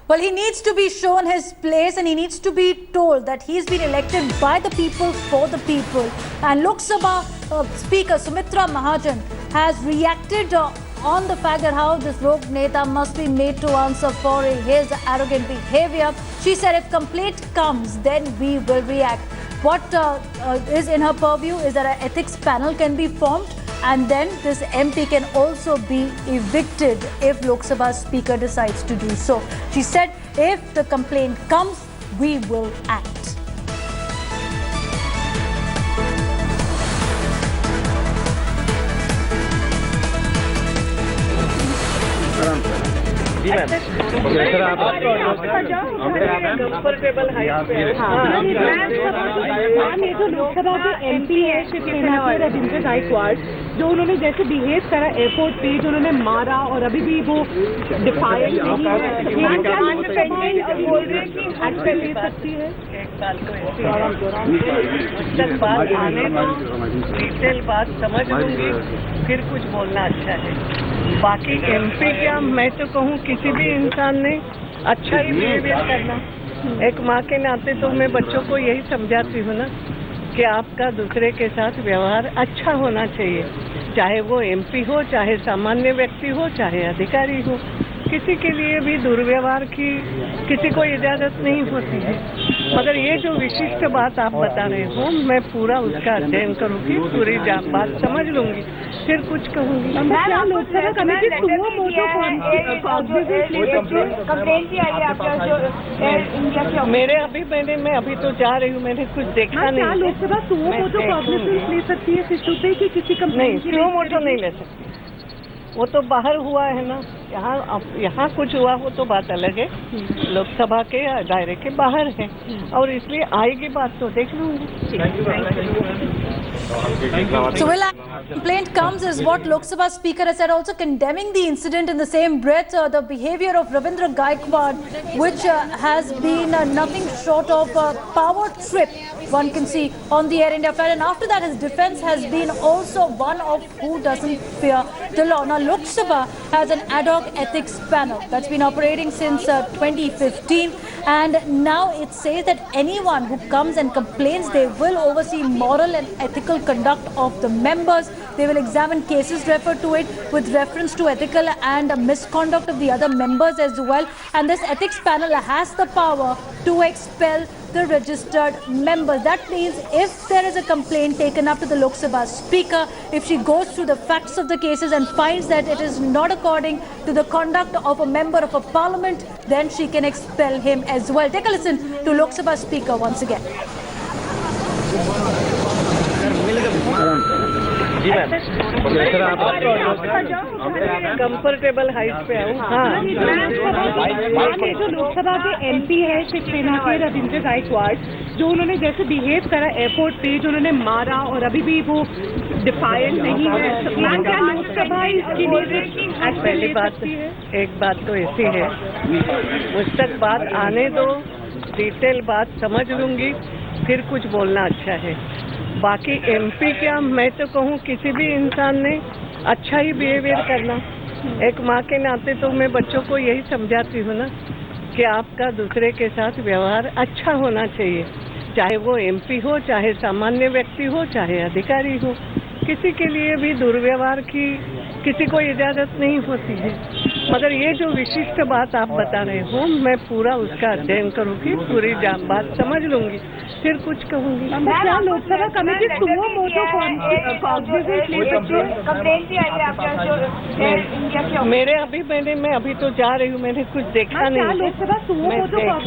Well, he needs to be shown his place and he needs to be told that he's been elected by the people for the people. And Lok Sabha Speaker Sumitra Mahajan has reacted on the fact that how this rogue Neta must be made to answer for his arrogant behavior. She said if complaint comes, then we will react. What is in her purview is that an ethics panel can be formed, and then this MP can also be evicted if Lok Sabha Speaker decides to do so. She said if the complaint comes, we will act. जी ma'am sir आप comfortable height पे ma'am ये जो लोकसभा के MP है शिवसेना के रविंद्र गायकवाड़, जो उन्होंने जैसे बिहेव करा एयरपोर्ट पे, जो उन्होंने मारा और अभी भी वो डिफाइंट नहीं ले सकती है। एक साल तो बात आने दो, डिटेल बात समझ लूंगी, फिर कुछ बोलना अच्छा है। बाकी एमपी क्या, मैं तो कहूँ किसी भी इंसान ने अच्छा ही बिहेवियर करना। एक माँ के नाते तो मैं बच्चों को यही समझाती हूँ ना कि आपका दूसरे के साथ व्यवहार अच्छा होना चाहिए, चाहे वो एमपी हो, चाहे सामान्य व्यक्ति हो, चाहे अधिकारी हो। किसी के लिए भी दुर्व्यवहार की किसी को इजाजत नहीं होती है। मगर ये जो विशिष्ट बात आप बता रहे हो, मैं पूरा उसका अध्ययन करूंगी, पूरी बात समझ लूंगी, फिर कुछ कहूंगी। मेरे अभी मैं अभी तो जा रही हूँ, मैंने कुछ देखा नहीं। लोकसभा ले सकती है इशू पे कि किसी नहीं, स्लो मोटो नहीं ले सकती, वो तो बाहर हुआ है ना। यहाँ कुछ हुआ हो तो बात अलग है, लोकसभा के दायरे के बाहर है, और इसलिए आएगी बात तो देख लूंगी। So will a complaint comes is what Lok Sabha Speaker has said, also condemning the incident in the same breath, the behavior of Ravindra Gaikwad, which has been nothing short of a power trip, one can see on the Air India flight. And after that, his defense has been also one of who doesn't fear the law. Now, Lok Sabha has an ad hoc ethics panel that's been operating since 2015, and now it says that anyone who comes and complains, they will oversee moral and ethical conduct of the members. They will examine cases referred to it with reference to ethical and misconduct of the other members as well. And this ethics panel has the power to expel the registered members. That means if there is a complaint taken up to the Lok Sabha Speaker, if she goes through the facts of the cases and finds that it is not according to the conduct of a member of a parliament, then she can expel him as well. Take a listen to Lok Sabha Speaker once again. Ji ma'am sir आप comfortable height पे आओ। हाँ, ये जो लोकसभा के MP है शिवसेना के रविंद्र गायकवाड़, जो उन्होंने जैसे बिहेव करा एयरपोर्ट पे, जो उन्होंने मारा और अभी भी वो डिफाइंट नहीं है, क्या लोकसभा इसके लिए पहली बात, एक बात तो ऐसी है, मुझ तक बात आने दो, डिटेल बात समझ लूंगी, फिर कुछ बोलना अच्छा है। बाकी एमपी क्या, मैं तो कहूँ किसी भी इंसान ने अच्छा ही बिहेवियर करना। एक माँ के नाते तो मैं बच्चों को यही समझाती हूँ ना कि आपका दूसरे के साथ व्यवहार अच्छा होना चाहिए, चाहे वो एमपी हो, चाहे सामान्य व्यक्ति हो, चाहे अधिकारी हो। किसी के लिए भी दुर्व्यवहार की किसी को इजाजत नहीं होती है। मगर ये जो विशिष्ट बात आप बता रहे हो, मैं पूरा उसका अध्ययन करूंगी, पूरी बात समझ लूंगी, फिर कुछ कहूंगी। लोकसभा कमेटी कंप्लेंट भी आई है आपका मेरे अभी मैं अभी तो जा रही हूँ, मैंने कुछ देखा नहीं। लोकसभा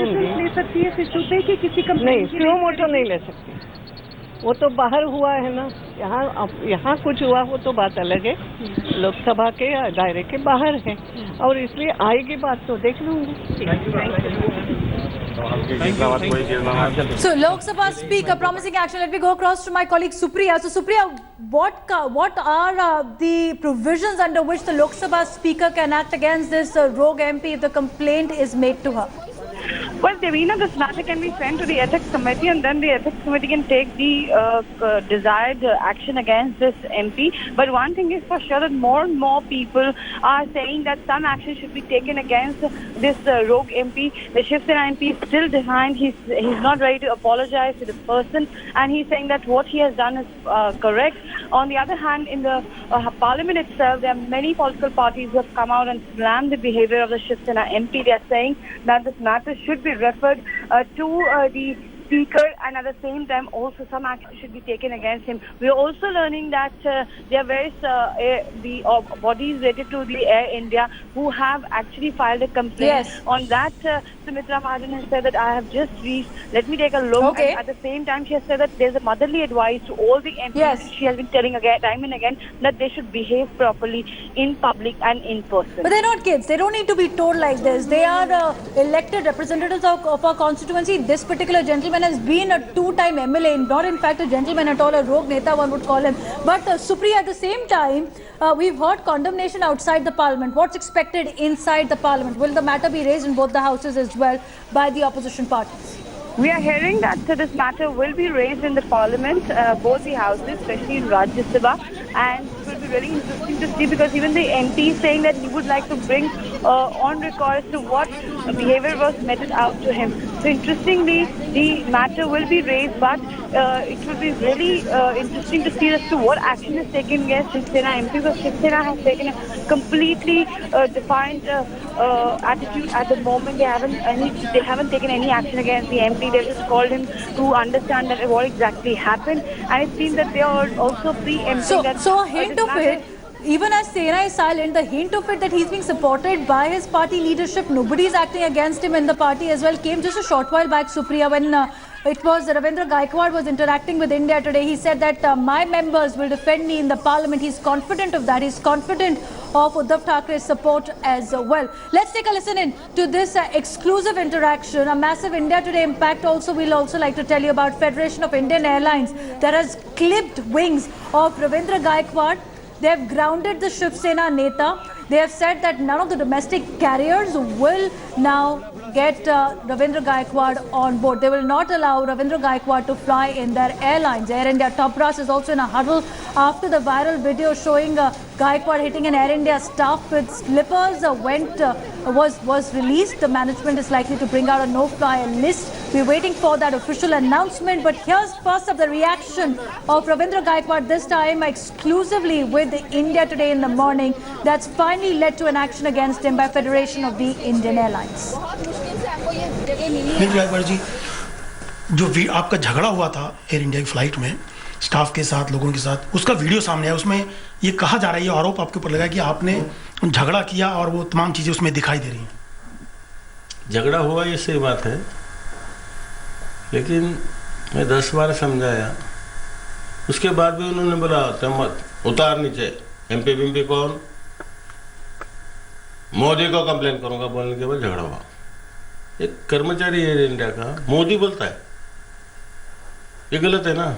ले सकती है इशू पे कि किसी नहीं, स्लो मोटो नहीं ले सकती, वो तो बाहर हुआ है ना। यहाँ कुछ हुआ हो तो बात अलग है, लोकसभा के दायरे के बाहर है, और इसलिए आएगी बात तो देख लूंगी। So Lok Sabha Speaker promising action. Let me go across to my colleague Supriya. So Supriya, what are the provisions under which the Lok Sabha Speaker can act against this rogue MP if the complaint is made to her? Well, Devina, this matter can be sent to the ethics committee, and then the ethics committee can take the desired action against this MP. But one thing is for sure that more and more people are saying that some action should be taken against this rogue MP. The Shiv Sena MP is still behind. He's not ready to apologize to the person, and he's saying that what he has done is correct. On the other hand, in the parliament itself, there are many political parties who have come out and slammed the behavior of the Shiv Sena MP. They are saying that this matter should be referred to the speaker, and at the same time also some action should be taken against him. We are also learning that there are various bodies related to the Air India who have actually filed a complaint. Yes. On that, Sumitra Mahajan has said that I have just reached, let me take a look. Okay. And at the same time, she has said that there's a motherly advice to all the MPs. Yes. She has been telling again, time and again, that they should behave properly in public and in person. But they're not kids. They don't need to be told like this. They are elected representatives of our constituency. This particular gentleman has been a two-time MLA, not in fact a gentleman at all, a rogue neta one would call him. But Supriya, at the same time, we've heard condemnation outside the parliament. What's expected inside the parliament? Will the matter be raised in both the houses as well by the opposition parties? We are hearing that this matter will be raised in the parliament, both the houses, especially in Rajya Sabha, and it will be very interesting to see because even the MP is saying that he would like to bring on record as to what behavior was meted out to him. So interestingly, the matter will be raised, but it will be really interesting to see as to what action is taken against Shiv Sena MP, because Shiv Sena has taken a completely defiant attitude at the moment. They haven't taken any action against the MP. They just called him to understand that what exactly happened, and it seems that they are also preempting that. So a hint of it, even as Sena is silent, the hint of it that he's being supported by his party leadership, nobody is acting against him in the party as well, came just a short while back, Supriya, when it was Ravindra Gaikwad was interacting with India Today. He said that my members will defend me in the parliament. He's confident of that. He's confident of Uddhav Thackeray's support as well. Let's take a listen in to this exclusive interaction. A massive India Today impact also. We'll also like to tell you about Federation of Indian Airlines that has clipped wings of Ravindra Gaikwad. They have grounded the Shiv Sena Neta. They have said that none of the domestic carriers will now get Ravindra Gaikwad on board. They will not allow Ravindra Gaikwad to fly in their airlines. Air India top brass is also in a huddle after the viral video showing Gaikwad hitting an Air India staff with slippers was released. The management is likely to bring out a no-fly list. We're waiting for that official announcement. But here's first of the reaction of Ravindra Gaikwad, this time exclusively with the India Today in the morning. That's finally led to an action against him by Federation of the Indian Airlines. Gaekwad जी, जो आपका झगड़ा हुआ था air India की flight में staff के साथ, लोगों के साथ, उसका वीडियो सामने आया। उसमें ये कहा जा रहा है, ये आरोप आपके ऊपर लगा कि आपने झगड़ा किया और वो तमाम चीजें उसमें दिखाई दे रही हैं। झगड़ा हुआ ये सही बात है, लेकिन मैं 10 बार समझाया, उसके बाद भी उन्होंने बोला मत उतार नीचे। एमपी बीमपी कौन, मोदी को कंप्लेन करूंगा बोलने के बाद झगड़ा हुआ। एक कर्मचारी एयर इंडिया का मोदी बोलता है, ये गलत है ना।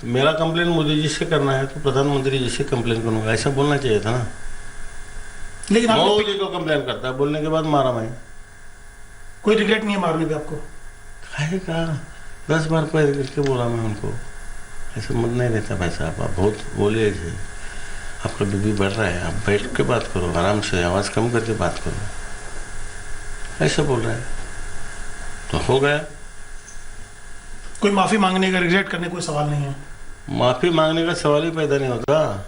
मेरा कंप्लेन मोदी जी से करना है तो प्रधानमंत्री जी से कंप्लेन करूंगा, ऐसा बोलना चाहिए था ना। लेकिन मोदी को कंप्लेन करता है, बोलने के बाद मारा मैं। कोई रिग्रेट नहीं है मारने पे आपको? खाए का 10 बार पैर करके बोला मैं उनको, ऐसा मन नहीं रहता भाई साहब, आप बहुत बोले थे, आपका बीपी बढ़ रहा है, आप बैठ के बात करो, आराम से आवाज़ कम करके बात करो, ऐसा बोल रहा है तो हो गया। कोई माफी मांगने का, रिग्रेट करने कोई सवाल नहीं है। माफी मांगने का सवाल ही पैदा नहीं होता,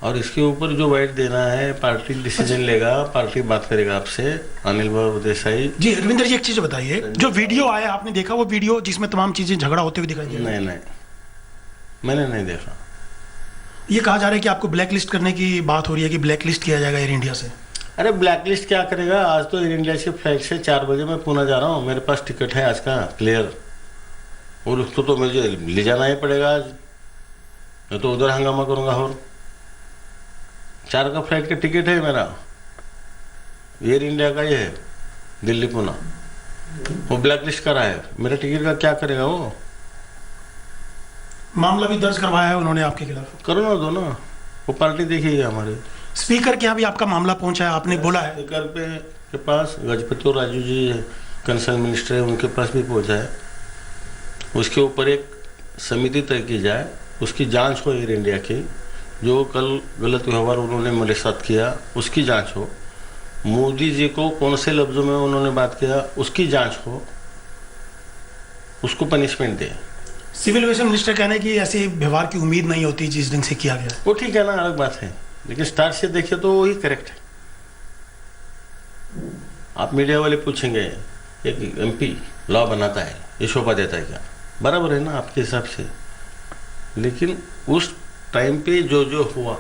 और इसके ऊपर जो वाइट देना है पार्टी डिसीजन लेगा, पार्टी बात करेगा आपसे। अनिल बाबू देसाई जी, रविंदर जी एक चीज बताइए, जो वीडियो आया आपने देखा वो वीडियो जिसमें तमाम चीजें झगड़ा होते हुए दिखाई दे? नहीं, मैंने नहीं देखा। ये कहा जा रहा है कि आपको ब्लैक लिस्ट करने की बात हो रही है कि ब्लैक लिस्ट किया जाएगा एयर इंडिया से। अरे ब्लैक लिस्ट क्या करेगा, आज तो एयर इंडिया की फ्लाइट से 4 बजे मैं पुणे जा रहा हूँ, मेरे पास टिकट है आज का क्लियर, और उसको तो मुझे ले जाना ही पड़ेगा आज, मैं तो उधर हंगामा करूँगा। और 4 का फ्लाइट का टिकट है मेरा, एयर इंडिया का ये है दिल्ली पुणे, वो ब्लैक लिस्ट करा है, मेरा टिकट का क्या करेगा वो? मामला भी दर्ज करवाया है उन्होंने आपके खिलाफ? करो ना, दो ना, वो पार्टी देखिए हमारे। स्पीकर के यहाँ भी आपका मामला पहुंचा है, आपने बोला है? स्पीकर के पास गजपति और राजू जी कंसर्न मिनिस्टर है उनके पास भी पहुंचा है। उसके ऊपर एक समिति तय की जाए, उसकी जांच हो एयर इंडिया की, जो कल गलत व्यवहार उन्होंने मेरे साथ किया उसकी जांच हो, मोदी जी को कौन से लफ्जों में उन्होंने बात किया उसकी जांच हो, उसको पनिशमेंट दे। सिविल एविएशन मिनिस्टर कहने की ऐसे व्यवहार की उम्मीद नहीं होती जिस ढंग से किया गया। वो ठीक है ना, अलग बात है, लेकिन स्टार्ट से देखिए तो वही करेक्ट है। आप मीडिया वाले पूछेंगे एक एमपी लॉ बनाता है, ये शोभा देता है क्या? बराबर है ना आपके हिसाब से, लेकिन उस टाइम पे जो जो हुआ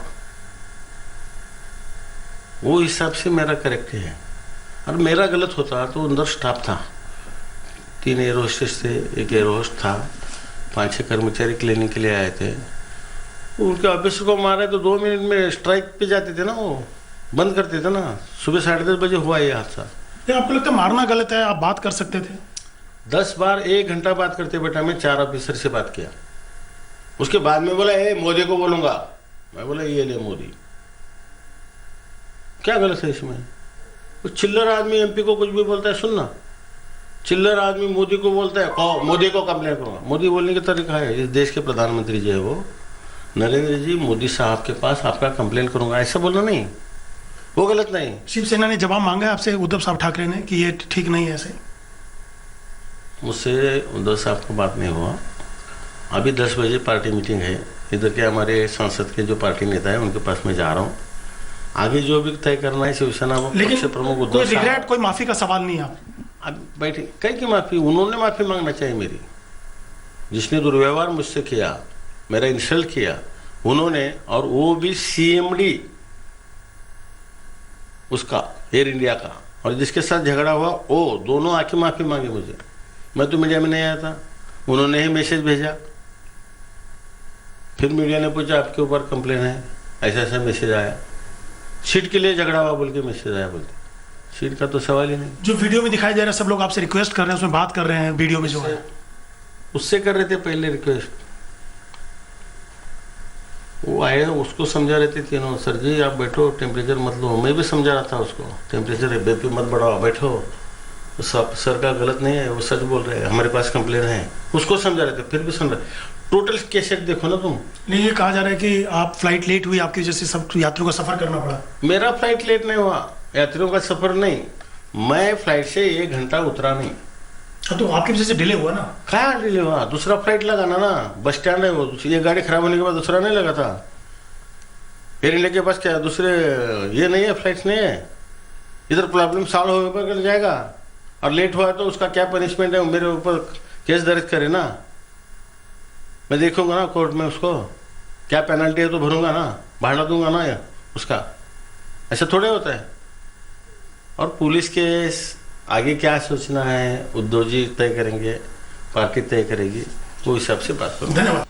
वो हिसाब से मेरा करेक्ट है। और मेरा गलत होता तो अंदर स्टाफ था, 3 एयर होस्टेस थे, 1 एयर होस्ट था, 5-6 कर्मचारी क्लीनिंग के लिए आए थे। उनके ऑफिसर को मारे तो 2 मिनट में स्ट्राइक पे जाते थे ना, वो बंद करते थे ना। सुबह 10:30 बजे हुआ ये हादसा। आपको लगता है मारना गलत है? आप बात कर सकते थे 10 बार 1 घंटा बात करते बेटा, मैं 4 ऑफिसर से बात किया। उसके बाद में बोला मोदी को बोलूंगा, मैं बोला ये ले मोदी, क्या गलत है इसमें? वो चिल्लर आदमी एमपी को कुछ भी बोलता है, सुनना, चिल्लर आदमी मोदी को बोलता है मोदी को कंप्लेन करूंगा। मोदी बोलने का तरीका है, इस देश के प्रधानमंत्री जो है वो नरेंद्र जी, मोदी साहब के पास आपका कंप्लेन करूंगा, ऐसा बोलना नहीं, वो गलत नहीं। शिवसेना ने जवाब मांगा है आपसे, उद्धव साहब ठाकरे ने, कि ये ठीक नहीं है ऐसे? मुझसे उद्धव साहब को बात नहीं हुआ। अभी 10 बजे पार्टी मीटिंग है, इधर के हमारे सांसद के जो पार्टी नेता है उनके पास मैं जा रहा हूँ। आगे जो भी तय करना है शिवसेना लेकिन प्रमुख कोई उद्धव रिग्रेट, साहब, कोई माफी का सवाल नहीं है आप? अब बैठे कहीं की माफी, उन्होंने माफी मांगना चाहिए मेरी। जिसने दुर्व्यवहार मुझसे किया, मेरा इंसल्ट किया उन्होंने, और वो भी सीएमडी उसका एयर इंडिया का, और जिसके साथ झगड़ा हुआ वो दोनों आके माफी मांगे मुझे। मैं तो मीडिया में नहीं आया था, उन्होंने ही मैसेज भेजा। फिर मीडिया ने पूछा आपके ऊपर कंप्लेन है, ऐसा ऐसा मैसेज आया, सीट के लिए झगड़ा हुआ बोल के मैसेज आया, बोलते सीट का तो सवाल ही नहीं। जो वीडियो में दिखाई दे रहा है, सब लोग आपसे रिक्वेस्ट कर रहे हैं, उसमें बात कर रहे हैं वीडियो में जो है, उससे कर रहे थे पहले रिक्वेस्ट। वो आए उसको समझा रहे थे तीनों, सर जी आप बैठो, टेम्परेचर मत लो। मैं भी समझा रहा था उसको, टेम्परेचर है, BP मत बढ़ाओ, बैठो। सब सर का गलत नहीं है, वो सच बोल रहे हैं, हमारे पास कंप्लेन है, उसको समझा रहे थे, फिर भी सुन रहे। टोटल कैसेट देखो ना तुम। नहीं, ये कहा जा रहा है कि आप फ्लाइट लेट हुई, आपकी वजह से सब यात्रियों को सफर करना पड़ा। मेरा फ्लाइट लेट नहीं हुआ, यात्रियों का सफर नहीं, मैं फ्लाइट से 1 घंटा उतरा नहीं। तो आपकी वजह से डिले हुआ ना? कहाँ डिले हुआ? दूसरा फ्लाइट लगाना ना, बस स्टैंड है वो, ये गाड़ी खराब होने के बाद दूसरा नहीं लगा था। एयर इंडिया के पास क्या दूसरे ये नहीं है, फ्लाइट्स नहीं है। इधर प्रॉब्लम सॉल्व होने पर कर जाएगा, और लेट हुआ तो उसका क्या पनिशमेंट है, मेरे ऊपर केस दर्ज करे ना, मैं देखूंगा ना कोर्ट में, उसको क्या पेनल्टी है तो भरूंगा ना, भाड़ा दूंगा ना या उसका। ऐसा थोड़े होता है। और पुलिस के आगे क्या सोचना है उद्धव जी तय करेंगे, पार्टी तय करेगी, वो हिसाब से बात करूँगा। धन्यवाद।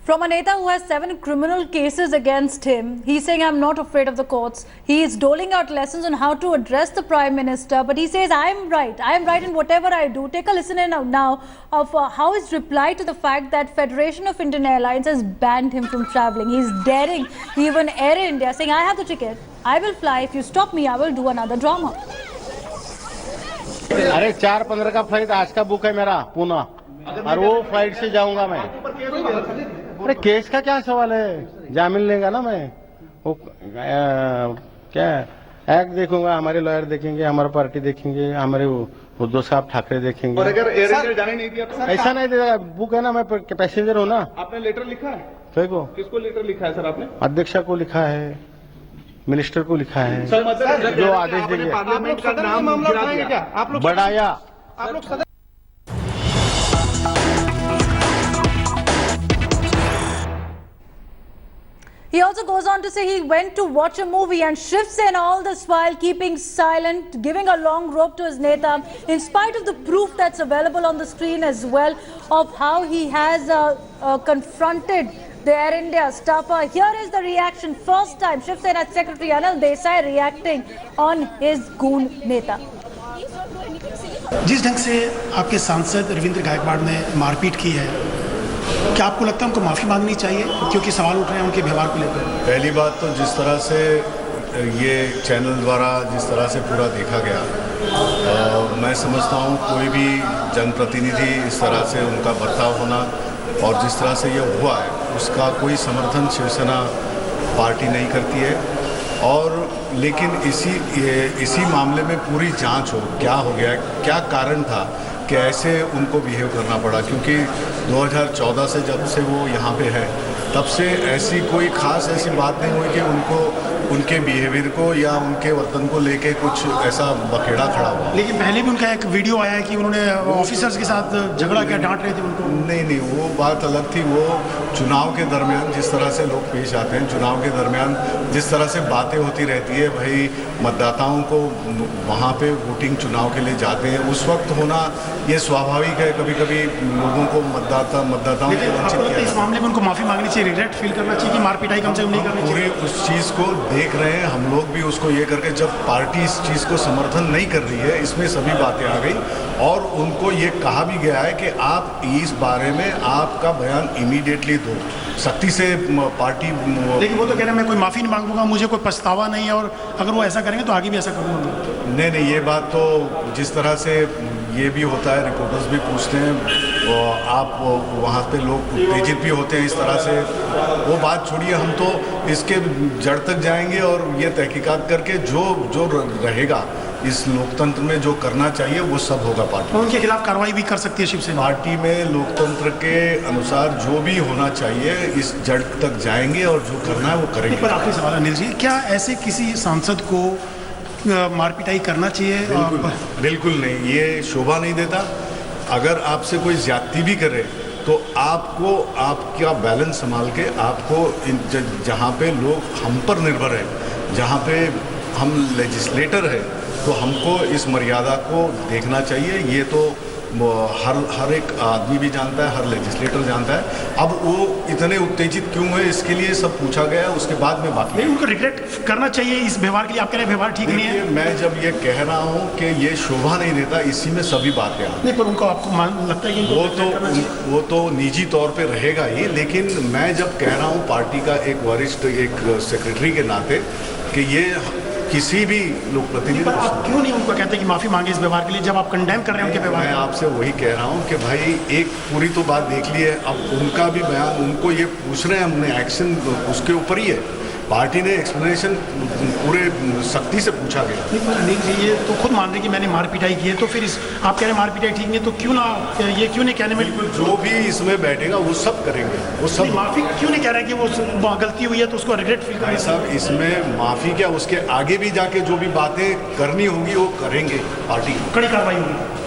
From a Neta who has 7 criminal cases against him, he's saying, I'm not afraid of the courts. He is doling out lessons on how to address the Prime Minister, but he says, I am right in whatever I do. Take a listen in now of how his reply to the fact that Federation of Indian Airlines has banned him from travelling. He's daring even Air India, saying, I have the ticket, I will fly, if you stop me, I will do another drama. अरे 4:15 का flight आज का book है मेरा पूना, और वो flight से जाऊंगा मैं। अरे केस का क्या सवाल है, जामीन लेगा ना मैं, वो क्या एक्ट देखूंगा, हमारे लॉयर देखेंगे, हमारा पार्टी देखेंगे, हमारे उद्धव साहब ठाकरे देखेंगे। और अगर एयर इंडिया जाने नहीं दिया तो ऐसा नहीं देगा, बुक है ना, मैं पैसेंजर हूँ ना। आपने लेटर लिखा है? देखो किसको लेटर लिखा है सर आपने? अध्यक्षा को लिखा है, मिनिस्टर को लिखा है, सर मतलब जो आदेश देंगे। पार्लियामेंट का नाम गिरा दिया, आप लोग बढ़ाया। आप लोग सदन He also goes on to say he went to watch a movie and Shiv Sena all this while keeping silent, giving a long rope to his Neta, in spite of the proof that's available on the screen as well of how he has confronted the Air India staffer. Here is the reaction, first time Shiv Sena Secretary Anil Desai reacting on his goon Neta. जिस ढंग से आपके सांसद रविंद्र गायकवाड़ ने मारपीट की है, क्या आपको लगता है उनको माफ़ी मांगनी चाहिए, क्योंकि सवाल उठ रहे हैं उनके व्यवहार को लेकर? पहली बात तो जिस तरह से ये चैनल द्वारा जिस तरह से पूरा देखा गया, मैं समझता हूँ कोई भी जनप्रतिनिधि इस तरह से उनका बर्ताव होना और जिस तरह से ये हुआ है उसका कोई समर्थन शिवसेना पार्टी नहीं करती है। और लेकिन इसी मामले में पूरी जांच हो, क्या हो गया, क्या कारण था कि ऐसे उनको बिहेव करना पड़ा, क्योंकि 2014 से जब से वो यहाँ पे है तब से ऐसी कोई खास ऐसी बात नहीं हुई कि उनको उनके बिहेवियर को या उनके वर्तन को लेके कुछ ऐसा बखेड़ा खड़ा हुआ। लेकिन पहले भी उनका एक वीडियो आया है कि उन्होंने ऑफिसर्स के साथ झगड़ा किया, डांट रहे थे उनको। नहीं, वो बात अलग थी। वो चुनाव के दरमियान जिस तरह से लोग पेश आते हैं, चुनाव के दरमियान जिस तरह से बातें होती रहती है, भाई मतदाताओं को वहाँ पे वोटिंग चुनाव के लिए जाते हैं, उस वक्त होना ये स्वाभाविक है। कभी कभी लोगों को मतदाताओं को वंचित किया। इस मामले में उनको माफी मांगनी चाहिए, रिग्रेट फील करना चाहिए कि मार पिटाई कम से कम नहीं करनी चाहिए। पूरी उस चीज़ को देख रहे हैं हम लोग भी, उसको ये करके जब पार्टी इस चीज़ को समर्थन नहीं कर रही है, इसमें सभी बातें आ गई और उनको ये कहा भी गया है कि आप इस बारे में आपका बयान इमीडिएटली दो, सख्ती से पार्टी। लेकिन वो तो कह रहे हैं मैं कोई माफ़ी नहीं मांगूंगा, मुझे कोई पछतावा नहीं है और अगर वो ऐसा करेंगे तो आगे भी ऐसा करूँगा। नहीं, ये बात तो जिस तरह से ये भी होता है, रिपोर्टर्स भी पूछते हैं और आप वहाँ पे लोग उत्तेजित भी होते हैं इस तरह से, वो बात छोड़िए, हम तो इसके जड़ तक जाएंगे और ये तहकीकात करके जो रहेगा इस लोकतंत्र में जो करना चाहिए वो सब होगा। पार्टी उनके खिलाफ कार्रवाई भी कर सकती है शिवसेना। पार्टी में लोकतंत्र के अनुसार जो भी होना चाहिए इस जड़ तक जाएंगे और जो करना है वो करेंगे। पर आखिरी सवाल अनिल जी, क्या ऐसे किसी सांसद को मार पिटाई करना चाहिए? बिल्कुल नहीं, ये शोभा नहीं देता। अगर आपसे कोई ज्यादती भी करे तो आपको आपका बैलेंस संभाल के आपको जहाँ पे लोग हम पर निर्भर है, जहाँ पे हम लेजिस्लेटर है, तो हमको इस मर्यादा को देखना चाहिए। ये तो हर एक आदमी भी जानता है, हर लेजिस्लेटर जानता है। अब वो इतने उत्तेजित क्यों है इसके लिए सब पूछा गया, उसके बाद में बाकी नहीं, उनको रिग्रेट करना चाहिए इस व्यवहार के लिए। आप कह रहे हैं व्यवहार ठीक नहीं है। मैं जब ये कह रहा हूँ कि ये शोभा नहीं देता, इसी में सभी बातें आ नहीं, पर उनको आपको लगता है कि वो तो निजी तौर पे रहेगा ही। लेकिन मैं जब कह रहा हूँ पार्टी का एक वरिष्ठ, एक सेक्रेटरी के नाते, कि ये किसी भी लोक प्रतिनिधि, आप क्यों नहीं उनको कहते कि माफी मांगे इस व्यवहार के लिए, जब आप कंडेम कर रहे हैं उनके व्यवहार? मैं आपसे वही कह रहा हूँ कि भाई एक पूरी तो बात देख ली है, अब उनका भी बयान, उनको ये पूछ रहे हैं, हमने एक्शन उसके ऊपर ही है। पार्टी ने एक्सप्लेनेशन पूरे सख्ती से पूछा गया। नहीं, पर अनिल जी ये तो खुद मान रहे कि मैंने मार पिटाई की है, तो फिर आप कह रहे हैं मार पिटाई ठीक नहीं, तो क्यों ना ये क्यों नहीं कहने में? जो भी इसमें बैठेगा वो सब करेंगे, वो सब। माफी क्यों नहीं कह रहे कि वो गलती हुई है तो उसको रिग्रेट फील करें? साहब, इसमें माफी क्या, उसके आगे भी जाके जो भी बातें करनी होंगी वो करेंगे, पार्टी कड़ी कार्रवाई होगी।